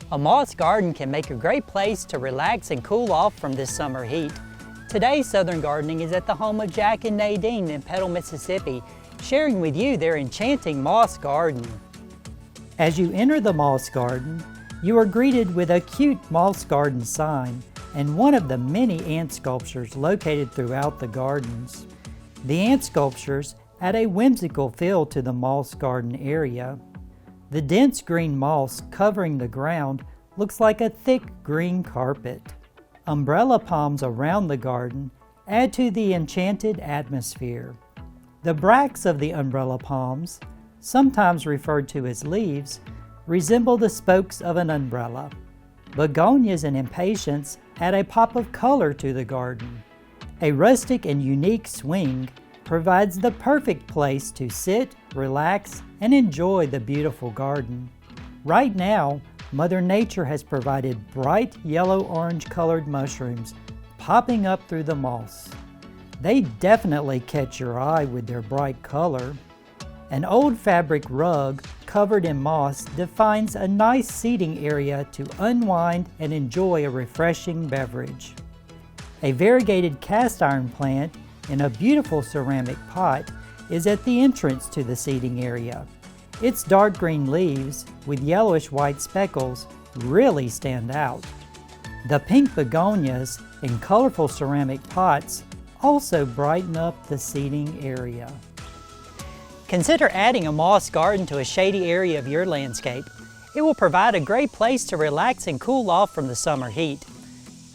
A moss garden can make a great place to relax and cool off from this summer heat. Today, Southern Gardening is at the home of Jack and Nadine in Petal, Mississippi, sharing with you their enchanting moss garden. As you enter the moss garden, you are greeted with a cute moss garden sign and one of the many ant sculptures located throughout the gardens. The ant sculptures add a whimsical feel to the moss garden area. The dense green moss covering the ground looks like a thick green carpet. Umbrella palms around the garden add to the enchanted atmosphere. The bracts of the umbrella palms, sometimes referred to as leaves, resemble the spokes of an umbrella. Begonias and impatiens add a pop of color to the garden. A rustic and unique swing provides the perfect place to sit, relax, and enjoy the beautiful garden. Right now, Mother Nature has provided bright yellow-orange colored mushrooms popping up through the moss. They definitely catch your eye with their bright color. An old fabric rug covered in moss defines a nice seating area to unwind and enjoy a refreshing beverage. A variegated cast iron plant in a beautiful ceramic pot is at the entrance to the seating area. Its dark green leaves with yellowish-white speckles really stand out. The pink begonias in colorful ceramic pots also brighten up the seating area. Consider adding a moss garden to a shady area of your landscape. It will provide a great place to relax and cool off from the summer heat.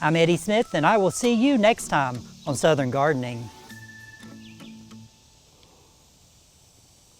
I'm Eddie Smith, and I will see you next time on Southern Gardening.